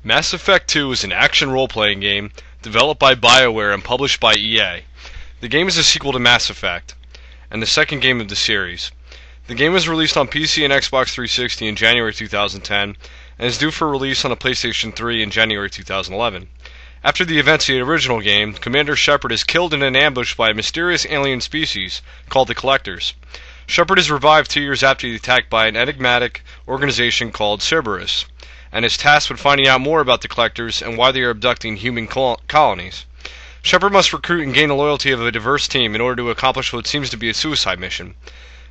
Mass Effect 2 is an action role-playing game developed by BioWare and published by EA. The game is a sequel to Mass Effect, and the second game of the series. The game was released on PC and Xbox 360 in January 2010, and is due for release on a PlayStation 3 in January 2011. After the events of the original game, Commander Shepard is killed in an ambush by a mysterious alien species called the Collectors. Shepard is revived 2 years after the attack by an enigmatic organization called Cerberus, and is tasked with finding out more about the Collectors and why they are abducting human colonies. Shepard must recruit and gain the loyalty of a diverse team in order to accomplish what seems to be a suicide mission.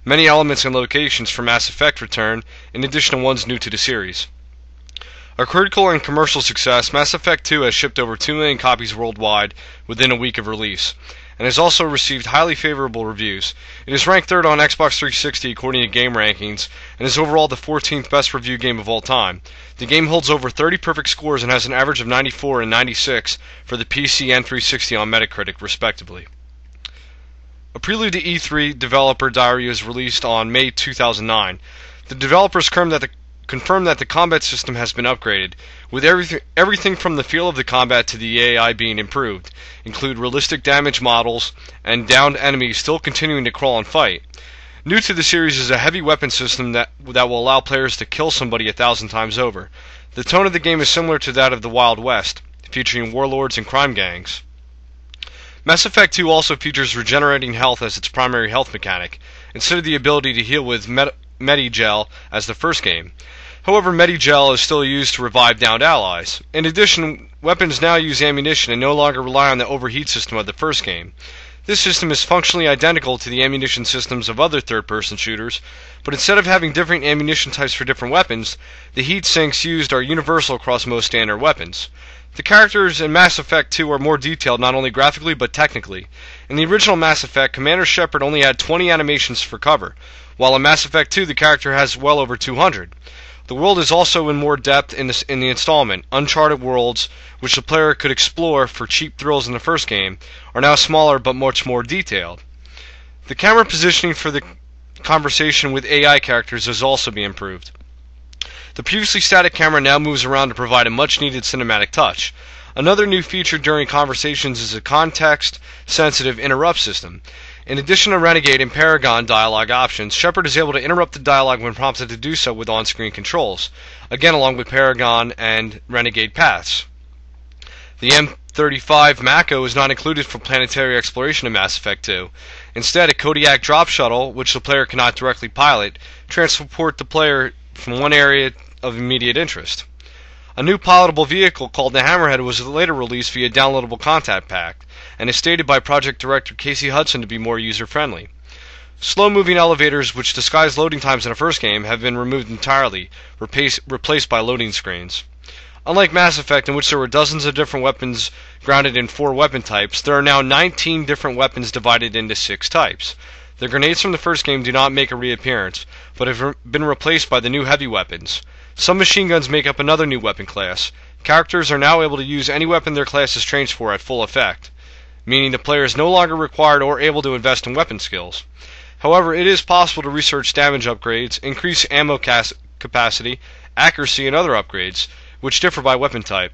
Many elements and locations from Mass Effect return, in addition to ones new to the series. A critical and commercial success, Mass Effect 2 has shipped over 2 million copies worldwide within a week of release, and has also received highly favorable reviews. It is ranked 3rd on Xbox 360 according to Game Rankings, and is overall the 14th best reviewed game of all time. The game holds over 30 perfect scores and has an average of 94 and 96 for the PC and 360 on Metacritic, respectively. A prelude to E3 developer diary was released on May 2009. The developers confirmed that the combat system has been upgraded, with everything from the feel of the combat to the AI being improved, include realistic damage models, and downed enemies still continuing to crawl and fight. New to the series is a heavy weapon system that will allow players to kill somebody 1,000 times over. The tone of the game is similar to that of the Wild West, featuring warlords and crime gangs. Mass Effect 2 also features regenerating health as its primary health mechanic, instead of the ability to heal with Medigel as the first game. However, Medigel is still used to revive downed allies. In addition, weapons now use ammunition and no longer rely on the overheat system of the first game. This system is functionally identical to the ammunition systems of other third-person shooters, but instead of having different ammunition types for different weapons, the heat sinks used are universal across most standard weapons. The characters in Mass Effect 2 are more detailed not only graphically but technically. In the original Mass Effect, Commander Shepard only had 20 animations for cover, while in Mass Effect 2 the character has well over 200. The world is also in more depth in the installment. Uncharted worlds, which the player could explore for cheap thrills in the first game, are now smaller but much more detailed. The camera positioning for the conversation with AI characters has also been improved. The previously static camera now moves around to provide a much-needed cinematic touch. Another new feature during conversations is a context-sensitive interrupt system. In addition to Renegade and Paragon dialogue options, Shepard is able to interrupt the dialogue when prompted to do so with on-screen controls, again along with Paragon and Renegade paths. The M35 Mako is not included for planetary exploration in Mass Effect 2. Instead, a Kodiak drop shuttle, which the player cannot directly pilot, transport the player from one area of immediate interest. A new pilotable vehicle called the Hammerhead was later released via downloadable content pack, and is stated by project director Casey Hudson to be more user-friendly. Slow-moving elevators, which disguise loading times in the first game, have been removed entirely, replaced by loading screens. Unlike Mass Effect, in which there were dozens of different weapons grounded in 4 weapon types, there are now 19 different weapons divided into 6 types. The grenades from the first game do not make a reappearance, but have been replaced by the new heavy weapons. Some machine guns make up another new weapon class. Characters are now able to use any weapon their class is trained for at full effect, meaning the player is no longer required or able to invest in weapon skills. However, it is possible to research damage upgrades, increase ammo capacity, accuracy, and other upgrades, which differ by weapon type.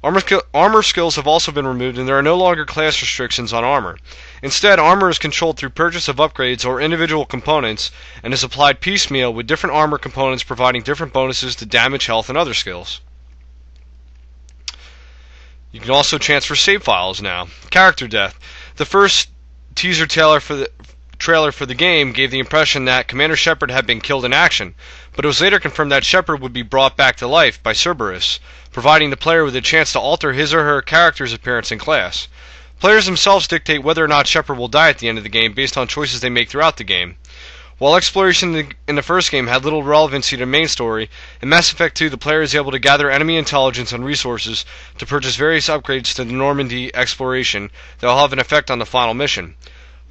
Armor skills have also been removed, and there are no longer class restrictions on armor. Instead, armor is controlled through purchase of upgrades or individual components, and is applied piecemeal, with different armor components providing different bonuses to damage, health, and other skills. You can also transfer save files now. Character death. The first teaser trailer for the game gave the impression that Commander Shepard had been killed in action, but it was later confirmed that Shepard would be brought back to life by Cerberus, providing the player with a chance to alter his or her character's appearance and class. Players themselves dictate whether or not Shepard will die at the end of the game based on choices they make throughout the game. While exploration in the first game had little relevancy to the main story, in Mass Effect 2 the player is able to gather enemy intelligence and resources to purchase various upgrades to the Normandy exploration that will have an effect on the final mission.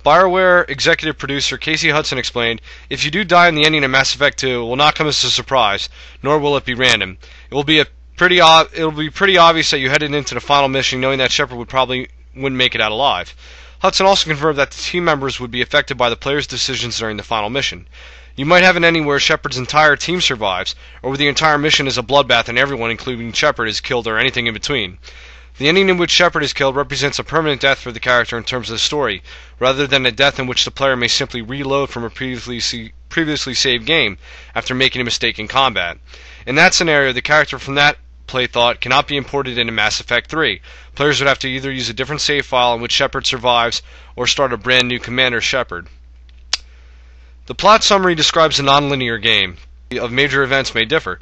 BioWare executive producer Casey Hudson explained, "If you do die in the ending of Mass Effect 2, it will not come as a surprise, nor will it be random. It will be pretty obvious that you headed into the final mission knowing that Shepard wouldn't make it out alive. Hudson also confirmed that the team members would be affected by the player's decisions during the final mission. You might have an ending where Shepard's entire team survives, or where the entire mission is a bloodbath and everyone, including Shepard, is killed or anything in between. The ending in which Shepard is killed represents a permanent death for the character in terms of the story, rather than a death in which the player may simply reload from a previously saved game after making a mistake in combat. In that scenario, the character from that playthought cannot be imported into Mass Effect 3. Players would have to either use a different save file in which Shepard survives, or start a brand new Commander Shepard. The plot summary describes a non-linear game. Of major events may differ.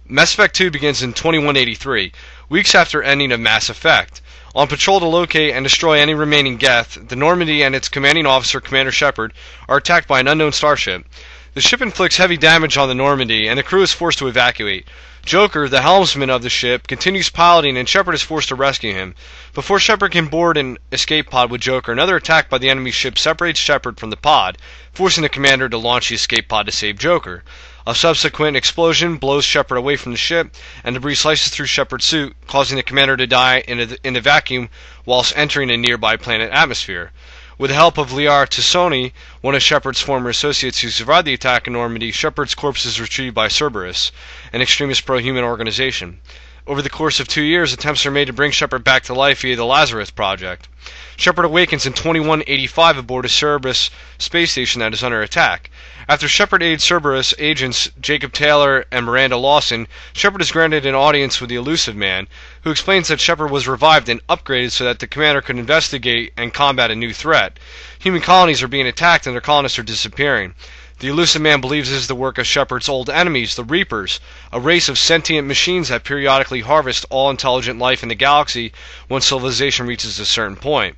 Mass Effect 2 begins in 2183, weeks after ending of Mass Effect. On patrol to locate and destroy any remaining Geth, the Normandy and its commanding officer, Commander Shepard, are attacked by an unknown starship. The ship inflicts heavy damage on the Normandy, and the crew is forced to evacuate. Joker, the helmsman of the ship, continues piloting, and Shepard is forced to rescue him. Before Shepard can board an escape pod with Joker, another attack by the enemy ship separates Shepard from the pod, forcing the commander to launch the escape pod to save Joker. A subsequent explosion blows Shepard away from the ship, and debris slices through Shepard's suit, causing the commander to die in the vacuum whilst entering a nearby planet atmosphere. With the help of Liar Tassoni, one of Shepard's former associates who survived the attack in Normandy, Shepard's corpse is retrieved by Cerberus, an extremist pro-human organization. Over the course of 2 years, attempts are made to bring Shepard back to life via the Lazarus Project. Shepard awakens in 2185 aboard a Cerberus space station that is under attack. After Shepard aids Cerberus agents Jacob Taylor and Miranda Lawson, Shepard is granted an audience with the Elusive Man, who explains that Shepard was revived and upgraded so that the commander could investigate and combat a new threat. Human colonies are being attacked and their colonists are disappearing. The Elusive Man believes this is the work of Shepard's old enemies, the Reapers, a race of sentient machines that periodically harvest all intelligent life in the galaxy when civilization reaches a certain point.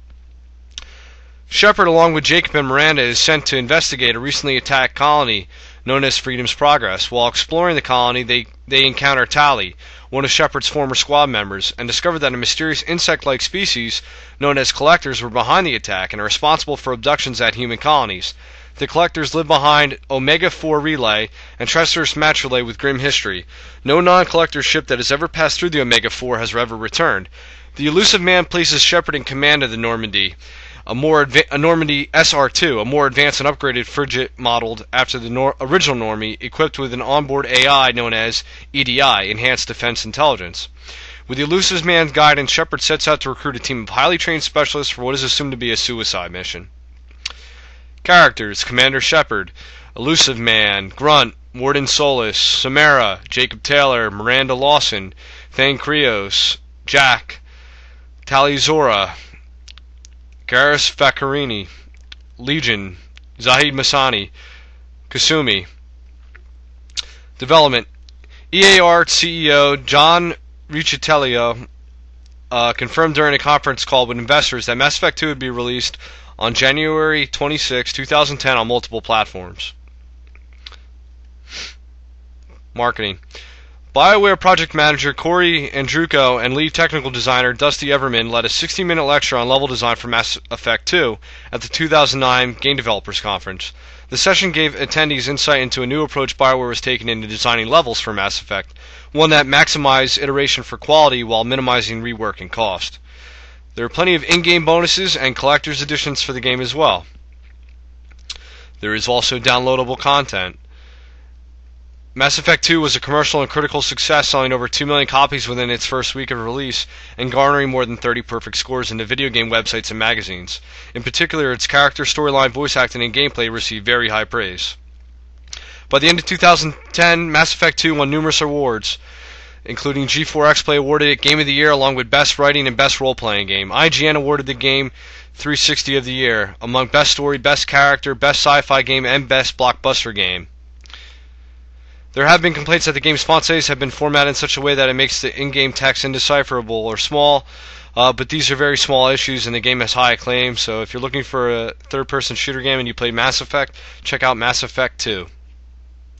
Shepard, along with Jacob and Miranda, is sent to investigate a recently attacked colony known as Freedom's Progress. While exploring the colony, they encounter Tali, one of Shepard's former squad members, and discover that a mysterious insect-like species known as Collectors were behind the attack and are responsible for abductions at human colonies. The Collectors live behind Omega-4 Relay and treacherous match relay with grim history. No non-Collector ship that has ever passed through the Omega-4 has ever returned. The Elusive Man places Shepard in command of the Normandy, a Normandy SR2, a more advanced and upgraded frigate modeled after the original Normie, equipped with an onboard AI known as EDI, Enhanced Defense Intelligence. With the Elusive Man's guidance, Shepard sets out to recruit a team of highly trained specialists for what is assumed to be a suicide mission. Characters: Commander Shepard, Elusive Man, Grunt, Warden Solus, Samara, Jacob Taylor, Miranda Lawson, Thane Krios, Jack, Tali Zora, Garrus Faccarini, Legion, Zahid Masani, Kasumi. Development: EA Arts CEO John Riccitello confirmed during a conference call with investors that Mass Effect 2 would be released on January 26, 2010 on multiple platforms. Marketing: BioWare project manager Corey Andruko and lead technical designer Dusty Everman led a 60-minute lecture on level design for Mass Effect 2 at the 2009 Game Developers Conference. The session gave attendees insight into a new approach BioWare was taking into designing levels for Mass Effect, one that maximized iteration for quality while minimizing rework and cost. There are plenty of in-game bonuses and collector's editions for the game as well. There is also downloadable content. Mass Effect 2 was a commercial and critical success, selling over 2 million copies within its first week of release and garnering more than 30 perfect scores into video game websites and magazines. In particular, its character, storyline, voice acting, and gameplay received very high praise. By the end of 2010, Mass Effect 2 won numerous awards, including G4 XPlay awarded it Game of the Year along with Best Writing and Best Role-Playing Game. IGN awarded the game 360 of the Year, among Best Story, Best Character, Best Sci-Fi Game, and Best Blockbuster Game. There have been complaints that the game's font size have been formatted in such a way that it makes the in-game text indecipherable or small, but these are very small issues and the game has high acclaim, so if you're looking for a third-person shooter game and you play Mass Effect, check out Mass Effect 2.